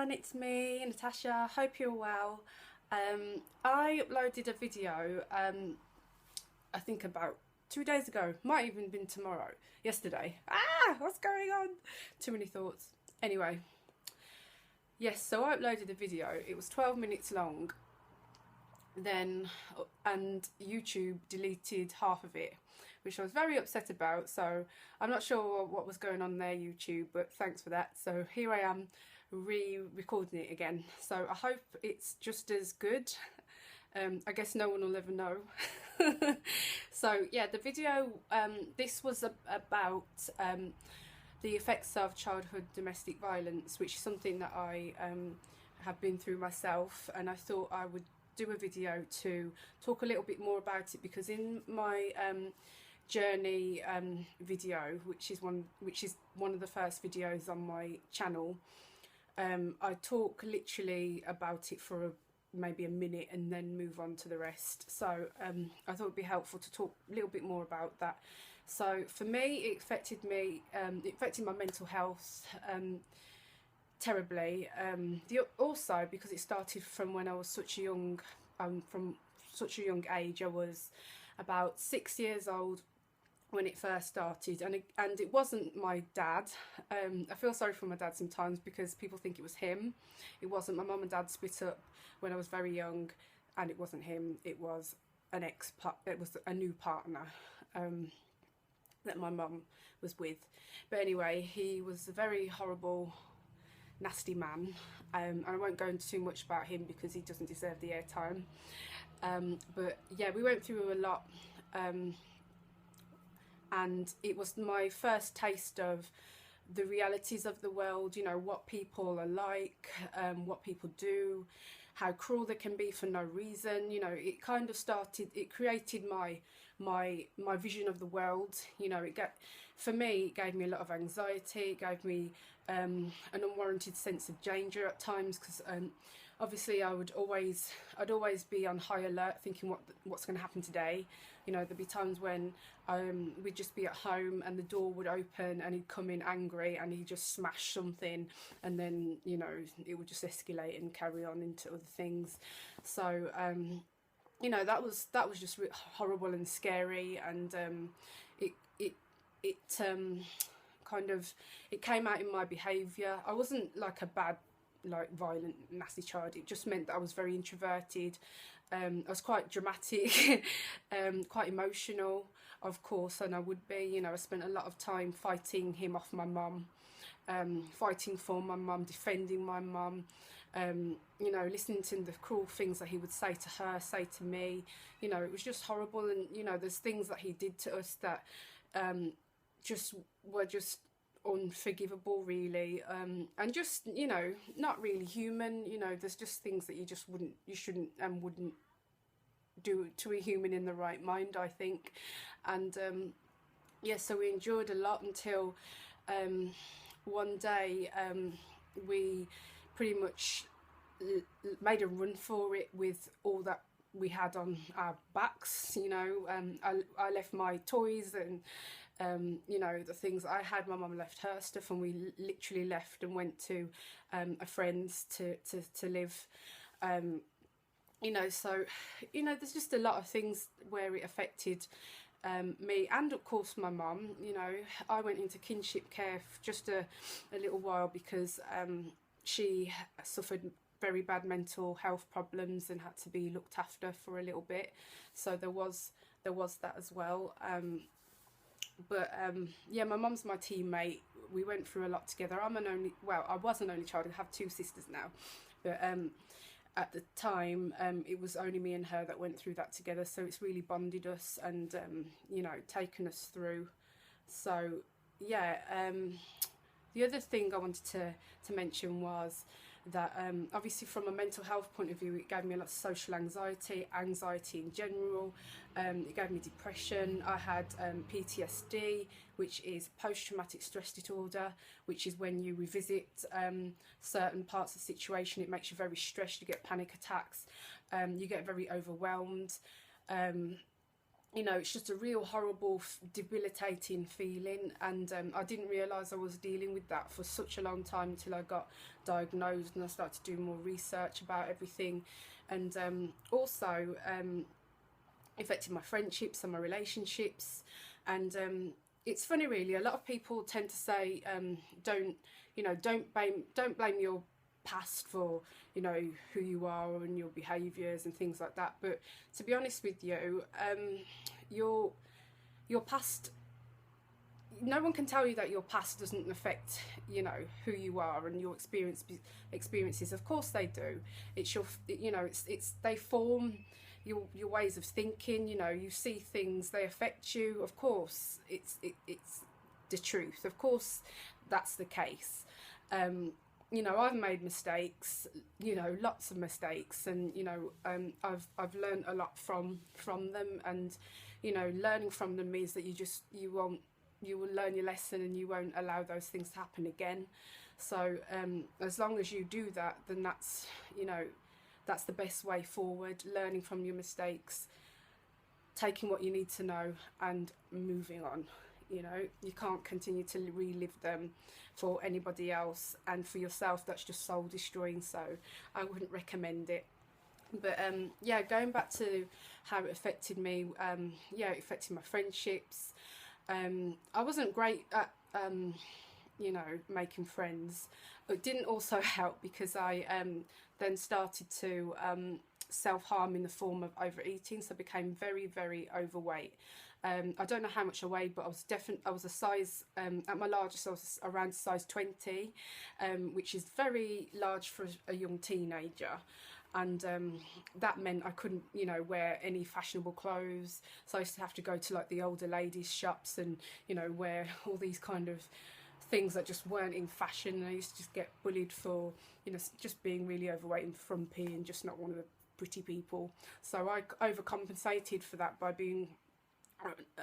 everyone, it's me, Natasha. Hope you're well. I uploaded a video, I think about 2 days ago, might even been yesterday. What's going on? Too many thoughts. Anyway, yes, so I uploaded a video. It was 12 minutes long, and YouTube deleted half of it, which I was very upset about. So I'm not sure what was going on there, YouTube, but thanks for that. So here I am re-recording it again. So I hope it's just as good. I guess no one will ever know. So yeah, the video, this was about the effects of childhood domestic violence, which is something that I have been through myself, and I thought I would do a video to talk a little bit more about it, because in my journey video, which is one of the first videos on my channel, I talk literally about it for maybe a minute and then move on to the rest. So I thought it'd be helpful to talk a little bit more about that. So for me, it affected my mental health terribly. Also because it started from when I was from such a young age. I was about 6 years old when it first started, and it wasn't my dad. I feel sorry for my dad sometimes, because people think it was him. It wasn't. My mum and dad split up when I was very young, and it wasn't him. It was it was a new partner that my mum was with. But anyway, he was a very horrible, nasty man, and I won't go into too much about him because he doesn't deserve the airtime. But yeah, we went through a lot. And it was my first taste of the realities of the world, you know, what people are like, what people do, how cruel they can be for no reason. You know, it kind of it created my vision of the world. You know, for me, it gave me a lot of anxiety. It gave me an unwarranted sense of danger at times, because obviously I'd always be on high alert, thinking what's going to happen today. You know, there'd be times when we'd just be at home and the door would open and he'd come in angry and he'd just smash something, and then, you know, it would just escalate and carry on into other things. So you know, that was just horrible and scary, and it came out in my behaviour. I wasn't like a bad, like violent, nasty child. It just meant that I was very introverted. I was quite dramatic, quite emotional, of course, and I would be. You know, I spent a lot of time fighting him off my mum, fighting for my mum, defending my mum, you know, listening to the cruel things that he would say to her, say to me. You know, it was just horrible. And, you know, there's things that he did to us that were just unforgivable, really, and just, you know, not really human. You know, there's just things that you shouldn't and wouldn't do to a human in the right mind, I think. And yeah, so we endured a lot until one day we pretty much made a run for it with all that we had on our backs. You know, I left my toys and you know, the things I had. My mum left her stuff, and we literally left and went to a friend's to live. You know, so, you know, there's just a lot of things where it affected me, and of course my mum. You know, I went into kinship care for just a little while, because she suffered very bad mental health problems and had to be looked after for a little bit. So there was that as well. But yeah, my mum's my teammate. We went through a lot together. I was an only child. I have two sisters now, but at the time it was only me and her that went through that together. So it's really bonded us, and you know, taken us through. So yeah, the other thing I wanted to mention was that obviously from a mental health point of view, it gave me a lot of social anxiety in general. It gave me depression. I had PTSD, which is post-traumatic stress disorder, which is when you revisit certain parts of the situation. It makes you very stressed. You get panic attacks. You get very overwhelmed. you know, it's just a real horrible, debilitating feeling. And I didn't realise I was dealing with that for such a long time until I got diagnosed and I started to do more research about everything. And also affected my friendships and my relationships. And it's funny, really. A lot of people tend to say, don't, you know, don't blame your past for, you know, who you are and your behaviours and things like that. But to be honest with you, your past, no one can tell you that your past doesn't affect, you know, who you are and your experiences. Of course they do. It's your, you know, it's they form your ways of thinking. You know, you see things, they affect you. Of course it's the truth. Of course that's the case. You know, I've made mistakes, you know, lots of mistakes, and you know, I've learned a lot from them. And you know, learning from them means that you will learn your lesson and you won't allow those things to happen again. So as long as you do that, then that's, you know, that's the best way forward. Learning from your mistakes, taking what you need to know and moving on. You know, you can't continue to relive them for anybody else, and for yourself that's just soul destroying. So I wouldn't recommend it. But yeah, going back to how it affected me, yeah, it affected my friendships. I wasn't great at you know, making friends. It didn't also help because I then started to self-harm in the form of overeating, so I became very, very overweight. I don't know how much I weighed, but I was a size, at my largest I was around size 20, which is very large for a young teenager. And that meant I couldn't, you know, wear any fashionable clothes. So I used to have to go to like the older ladies shops and, you know, wear all these kind of things that just weren't in fashion. And I used to just get bullied for, you know, just being really overweight and frumpy and just not one of the pretty people. So I overcompensated for that by being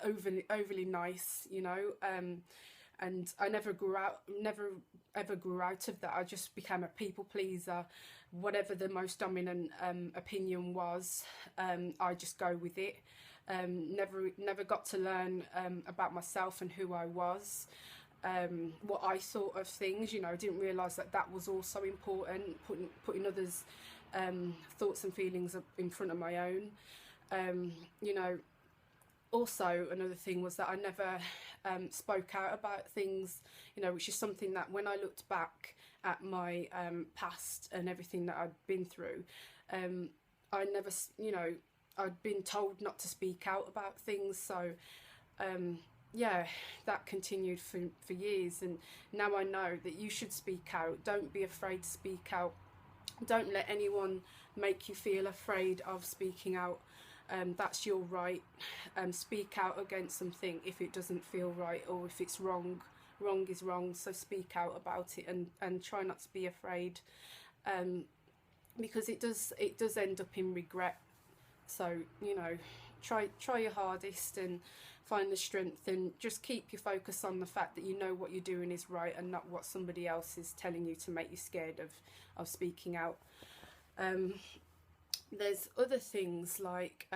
overly nice, you know, and I never ever grew out of that. I just became a people pleaser. Whatever the most dominant opinion was, I just go with it. Never got to learn about myself and who I was, what I thought of things. You know, I didn't realise that was also important. Putting others' thoughts and feelings in front of my own. You know. Also, another thing was that I never spoke out about things, you know, which is something that when I looked back at my past and everything that I'd been through, I never, you know, I'd been told not to speak out about things. So, yeah, that continued for years. And now I know that you should speak out. Don't be afraid to speak out. Don't let anyone make you feel afraid of speaking out. That's your right. Speak out against something if it doesn't feel right, or if it's wrong. Wrong is wrong, so speak out about it, and try not to be afraid, because it does end up in regret. So, you know, try your hardest and find the strength, and just keep your focus on the fact that you know what you're doing is right and not what somebody else is telling you to make you scared of speaking out. There's other things like,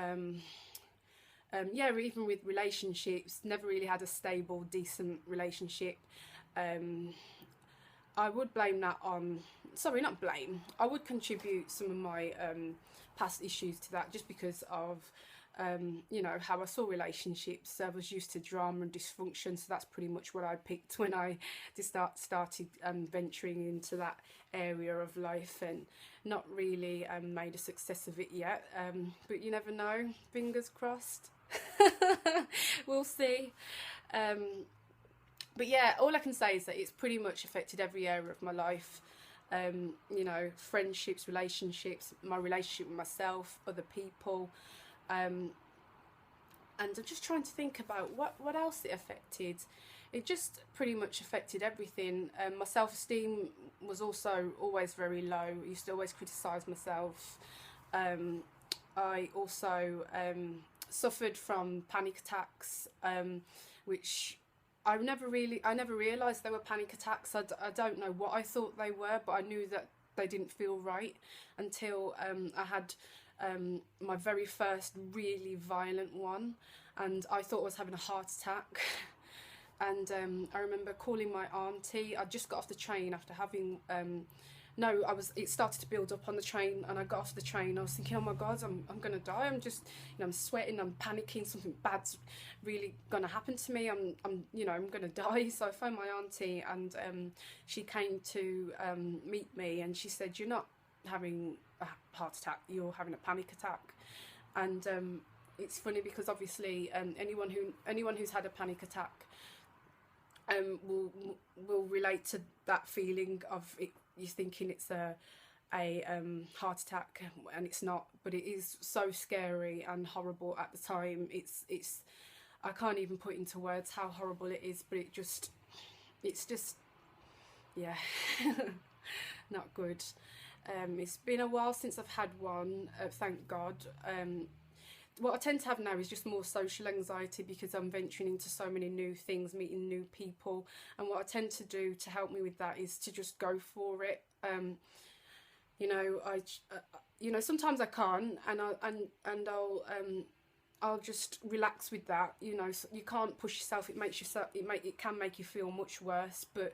yeah, even with relationships, never really had a stable, decent relationship. I would blame that on, sorry, not blame, I would contribute some of my past issues to that, just because of, you know, how I saw relationships. I was used to drama and dysfunction, so that's pretty much what I picked when I just started venturing into that area of life, and not really made a success of it yet, but you never know, fingers crossed. We'll see. But yeah, all I can say is that it's pretty much affected every area of my life. You know, friendships, relationships, my relationship with myself, other people. And I'm just trying to think about what else it affected. It just pretty much affected everything. My self-esteem was also always very low. I used to always criticise myself. I also suffered from panic attacks, which I never realised they were panic attacks. I don't know what I thought they were, but I knew that they didn't feel right until I had my very first really violent one. and I thought I was having a heart attack. And I remember calling my auntie. I just got off the train after having no, it started to build up on the train, and I got off the train. I was thinking, oh my God, I'm gonna die. I'm just, I'm sweating, I'm panicking, something bad's really gonna happen to me. I'm gonna die. So I phoned my auntie, and she came to meet me, and she said, you're not having a heart attack, you're having a panic attack. And it's funny because obviously anyone who's had a panic attack will relate to that feeling of it. You're thinking it's a heart attack, and it's not, but it is so scary and horrible at the time. It's I can't even put into words how horrible it is, but it's just yeah, not good. It's been a while since I've had one, thank God. What I tend to have now is just more social anxiety, because I'm venturing into so many new things, meeting new people, and what I tend to do to help me with that is to just go for it. Sometimes I can't, and I'll just relax with that. So you can't push yourself. It can make you feel much worse. But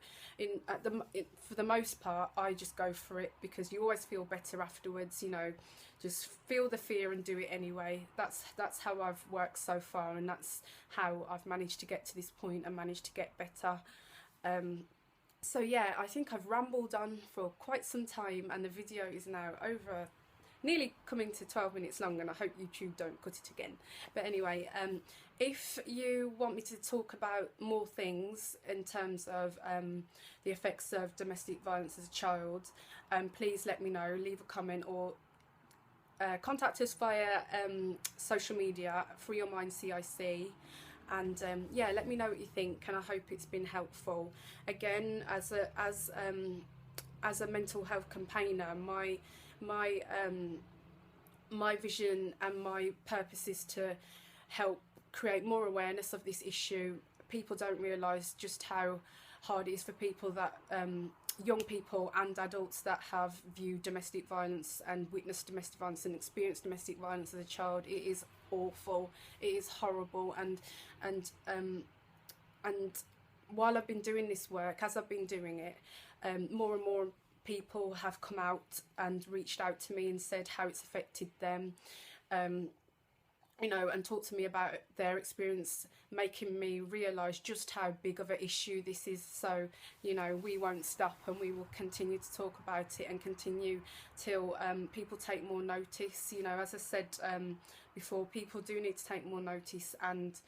for the most part, I just go for it, because you always feel better afterwards. Just feel the fear and do it anyway. That's how I've worked so far, and that's how I've managed to get to this point and managed to get better. So yeah, I think I've rambled on for quite some time, and the video is now over, nearly coming to 12 minutes long, and I hope YouTube don't cut it again. But anyway, if you want me to talk about more things in terms of the effects of domestic violence as a child, please let me know, leave a comment, or contact us via social media, Free Your Mind CIC. And yeah, let me know what you think, and I hope it's been helpful. Again, as a mental health campaigner, my vision and my purpose is to help create more awareness of this issue. People don't realise just how hard it is for people that young people and adults that have viewed domestic violence and witnessed domestic violence and experienced domestic violence as a child. It is awful, it is horrible, and while I've been doing this work, as I've been doing it, more and more people have come out and reached out to me and said how it's affected them, and talked to me about their experience, making me realise just how big of an issue this is. So, we won't stop, and we will continue to talk about it, and continue till people take more notice. As I said before, people do need to take more notice, and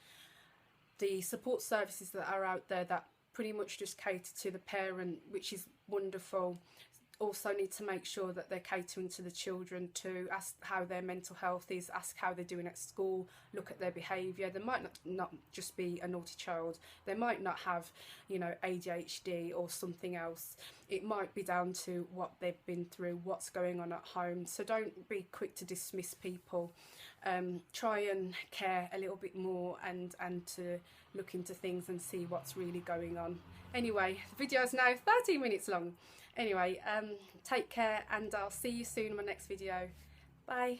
the support services that are out there that pretty much just cater to the parent, which is wonderful, also need to make sure that they're catering to the children too. Ask how their mental health is, ask how they're doing at school, look at their behaviour. They might not just be a naughty child, they might not have ADHD or something else. It might be down to what they've been through, what's going on at home. So don't be quick to dismiss people. Try and care a little bit more, and to look into things and see what's really going on. Anyway, the video is now 13 minutes long. Anyway, take care, and I'll see you soon in my next video. Bye.